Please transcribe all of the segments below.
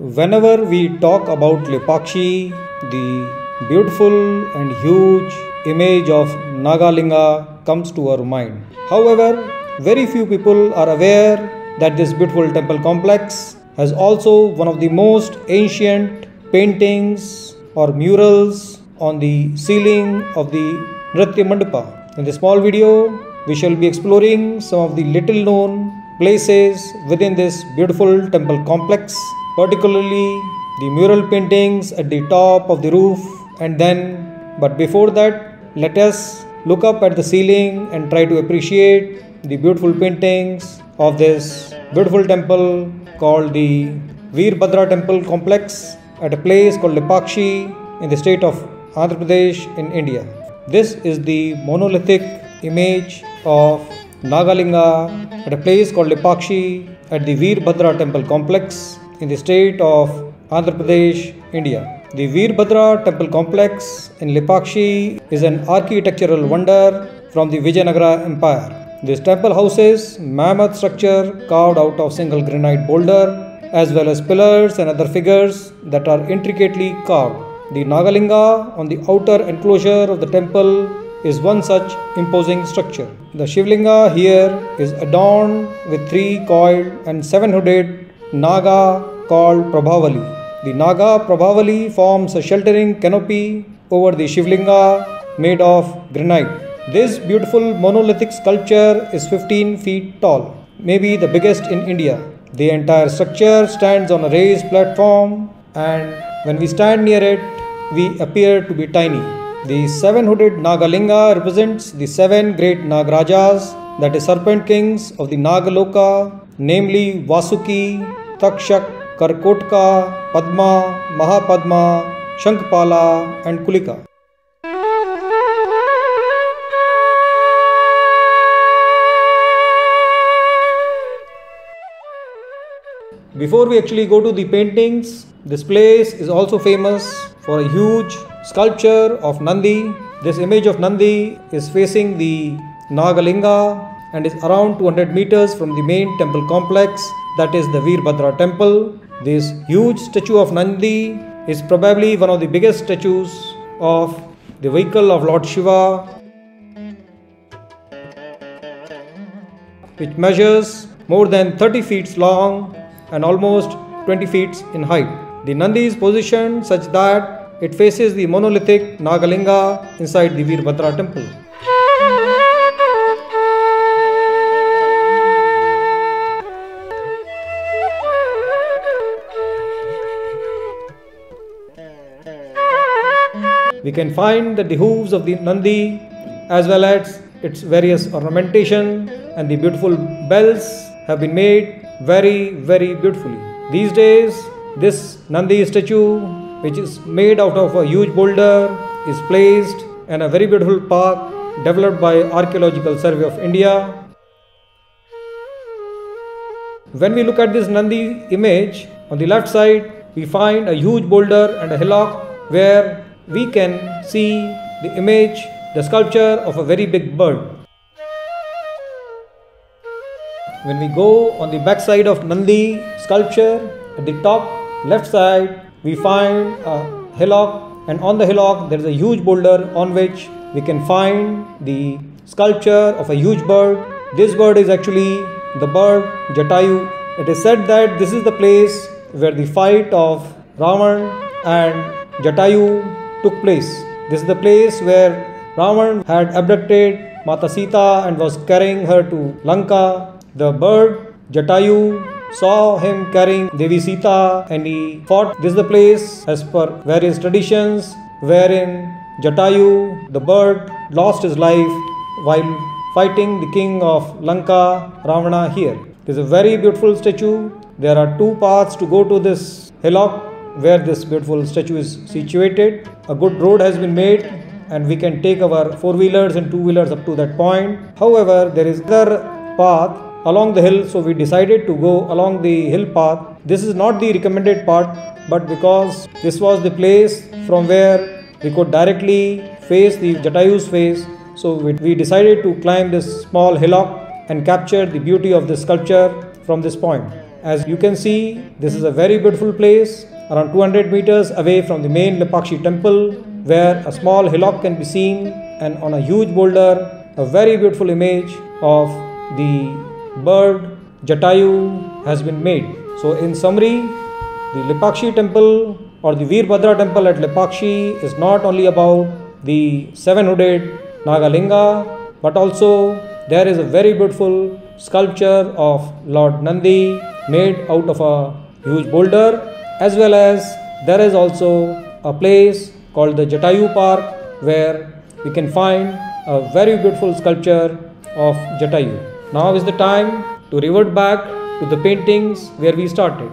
Whenever we talk about Lepakshi, the beautiful and huge image of Nagalinga comes to our mind. However, very few people are aware that this beautiful temple complex has also one of the most ancient paintings or murals on the ceiling of the Nritya Mandapa. In this small video, we shall be exploring some of the little known places within this beautiful temple complex, particularly the mural paintings at the top of the roof, but before that, let us look up at the ceiling and try to appreciate the beautiful paintings of this beautiful temple called the Veerbhadra Temple complex at a place called Lepakshi in the state of Andhra Pradesh in India. This is the monolithic image of Nagalinga at a place called Lepakshi at the Veerbhadra Temple complex in the state of Andhra Pradesh, India. The Veerbhadra Temple complex in Lepakshi is an architectural wonder from the Vijayanagara Empire. This temple houses mammoth structure carved out of single granite boulder, as well as pillars and other figures that are intricately carved. The Nagalinga on the outer enclosure of the temple is one such imposing structure. The Shivlinga here is adorned with 3 coiled and 7-hooded Naga called Prabhavali. The Naga Prabhavali forms a sheltering canopy over the Shivlinga made of granite. This beautiful monolithic sculpture is 15 feet tall, maybe the biggest in India. The entire structure stands on a raised platform, and when we stand near it, we appear to be tiny. The 7-hooded Nagalinga represents the 7 great Nagarajas, that is serpent kings of the Nagaloka, namely Vasuki, Takshak, Karkotka, Padma, Mahapadma, Shankpala and Kulika. Before we actually go to the paintings, this place is also famous for a huge sculpture of Nandi. This image of Nandi is facing the Nagalinga and is around 200 meters from the main temple complex, that is the Veerbhadra temple. This huge statue of Nandi is probably one of the biggest statues of the vehicle of Lord Shiva, which measures more than 30 feet long and almost 20 feet in height. The Nandi is positioned such that it faces the monolithic Nagalinga inside the Veerbhadra temple. We can find that the hooves of the Nandi, as well as its various ornamentation and the beautiful bells, have been made very beautifully. These days, this Nandi statue, which is made out of a huge boulder, is placed in a very beautiful park developed by Archaeological Survey of India. When we look at this Nandi image, on the left side, we find a huge boulder and a hillock where we can see the image, the sculpture of a very big bird. When we go on the back side of Nandi sculpture, at the top left side, we find a hillock, and on the hillock there is a huge boulder on which we can find the sculpture of a huge bird. This bird is actually the bird Jatayu. It is said that this is the place where the fight of Ravan and Jatayu took place. This is the place where Ravan had abducted Mata Sita and was carrying her to Lanka. The bird Jatayu saw him carrying Devi Sita and he fought. This is the place, as per various traditions, wherein Jatayu, the bird, lost his life while fighting the king of Lanka, Ravana here. This is a very beautiful statue. There are 2 paths to go to this hillock where this beautiful statue is situated. A good road has been made and we can take our 4-wheelers and 2-wheelers up to that point. However, there is another path along the hill, so we decided to go along the hill path. This is not the recommended part, but because this was the place from where we could directly face the Jatayu's face, so we decided to climb this small hillock and capture the beauty of this sculpture from this point. As you can see, this is a very beautiful place, around 200 meters away from the main Lepakshi temple, where a small hillock can be seen, and on a huge boulder, a very beautiful image of the bird Jatayu has been made. So in summary, the Lepakshi temple or the Veerbhadra temple at Lepakshi is not only about the seven-hooded Nagalinga, but also there is a very beautiful sculpture of Lord Nandi made out of a huge boulder, as well as there is also a place called the Jatayu Park where we can find a very beautiful sculpture of Jatayu. Now is the time to revert back to the paintings where we started.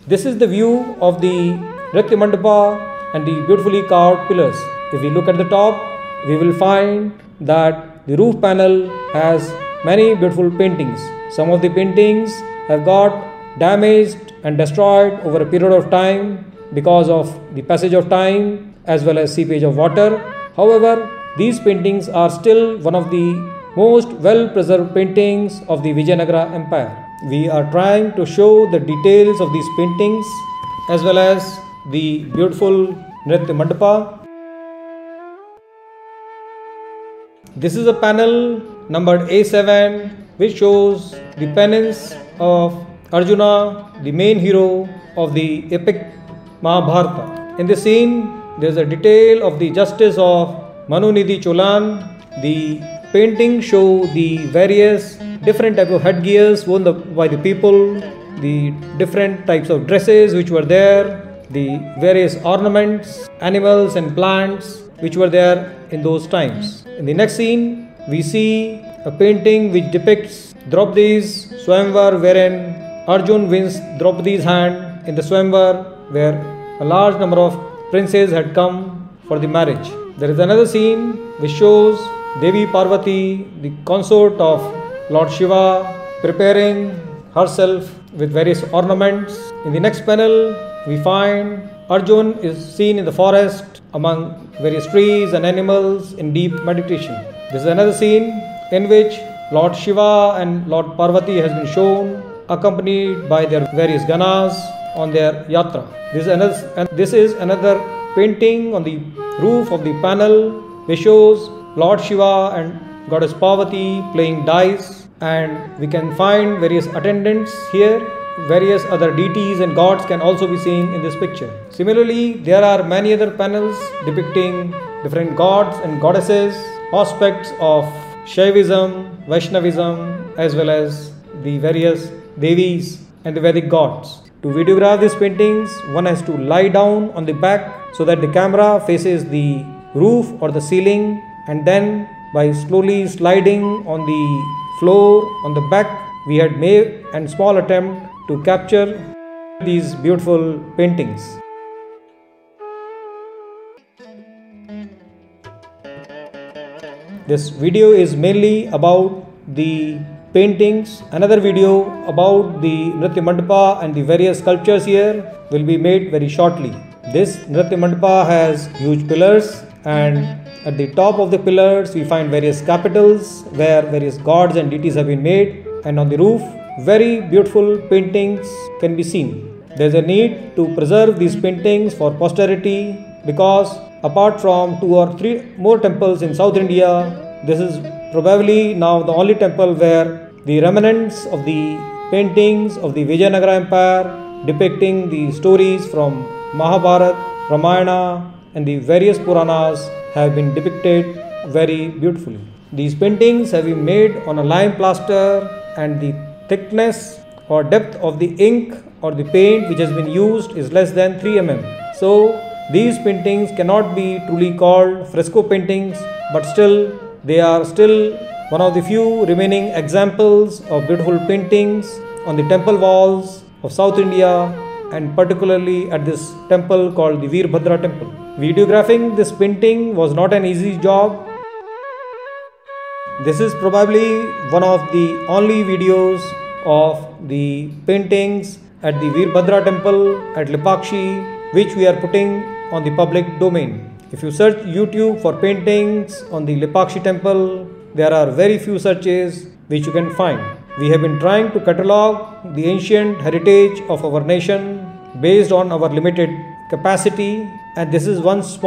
This is the view of the Nritya Mandapa and the beautifully carved pillars. If we look at the top, we will find that the roof panel has many beautiful paintings. Some of the paintings have got damaged and destroyed over a period of time because of the passage of time as well as seepage of water. However, these paintings are still one of the most well preserved paintings of the Vijayanagara Empire. We are trying to show the details of these paintings as well as the beautiful Nritya Mandapa. This is a panel numbered A7 which shows the penance of Arjuna, the main hero of the epic Mahabharata. In this scene, there is a detail of the justice of Manunidi Cholan. The paintings show the various different types of headgears worn by the people, the different types of dresses which were there, the various ornaments, animals and plants which were there in those times. In the next scene, we see a painting which depicts Draupadi's Swayamvar, wherein Arjuna wins Draupadi's hand in the Swayamvar, where a large number of princes had come for the marriage. There is another scene which shows Devi Parvati, the consort of Lord Shiva, preparing herself with various ornaments. In the next panel, we find Arjuna is seen in the forest among various trees and animals in deep meditation. This is another scene in which Lord Shiva and Lord Parvati has been shown accompanied by their various ganas on their yatra. This is another painting on the roof of the panel which shows Lord Shiva and Goddess Parvati playing dice, and we can find various attendants here. Various other deities and gods can also be seen in this picture. Similarly, there are many other panels depicting different gods and goddesses, aspects of Shaivism, Vaishnavism, as well as the various Devis and the Vedic gods. To videograph these paintings, one has to lie down on the back so that the camera faces the roof or the ceiling, and then by slowly sliding on the floor on the back, we had made a small attempt to capture these beautiful paintings. This video is mainly about the paintings. Another video about the Nritya Mandapa and the various sculptures here will be made very shortly. This Nritya Mandapa has huge pillars, and at the top of the pillars we find various capitals where various gods and deities have been made, and on the roof very beautiful paintings can be seen. There is a need to preserve these paintings for posterity, because apart from 2 or 3 more temples in South India, this is probably now the only temple where the remnants of the paintings of the Vijayanagara Empire depicting the stories from Mahabharata, Ramayana and the various Puranas have been depicted very beautifully. These paintings have been made on a lime plaster, and the thickness or depth of the ink or the paint which has been used is less than 3 mm. So these paintings cannot be truly called fresco paintings, but still they are still one of the few remaining examples of beautiful paintings on the temple walls of South India, and particularly at this temple called the Veerbhadra Temple. Videographing this painting was not an easy job. This is probably one of the only videos of the paintings at the Veerbhadra Temple at Lepakshi which we are putting on the public domain. If you search YouTube for paintings on the Lepakshi Temple, there are very few searches which you can find. We have been trying to catalog the ancient heritage of our nation based on our limited capacity, and this is one such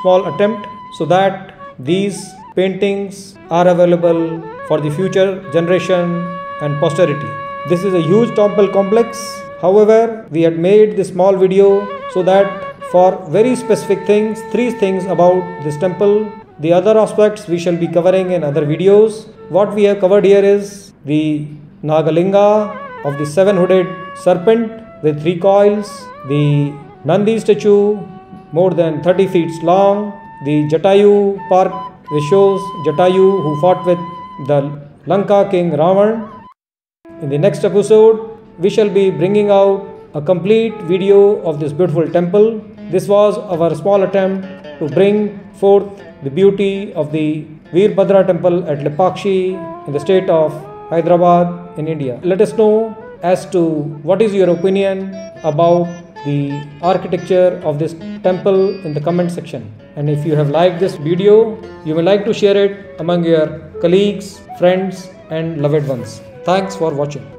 small attempt, so that these paintings are available for the future generation and posterity. This is a huge temple complex. However, we had made this small video so that for very specific things, 3 things about this temple. The other aspects we shall be covering in other videos. What we have covered here is the Nagalinga of the 7-hooded serpent with 3 coils, the Nandi statue more than 30 feet long, the Jatayu park which shows Jatayu who fought with the Lanka king Ravan. In the next episode, we shall be bringing out a complete video of this beautiful temple. This was our small attempt to bring forth the beauty of the Veerbhadra Temple at Lepakshi in the state of Hyderabad in India. Let us know as to what is your opinion about the architecture of this temple in the comment section. And if you have liked this video, you may like to share it among your colleagues, friends and loved ones. Thanks for watching.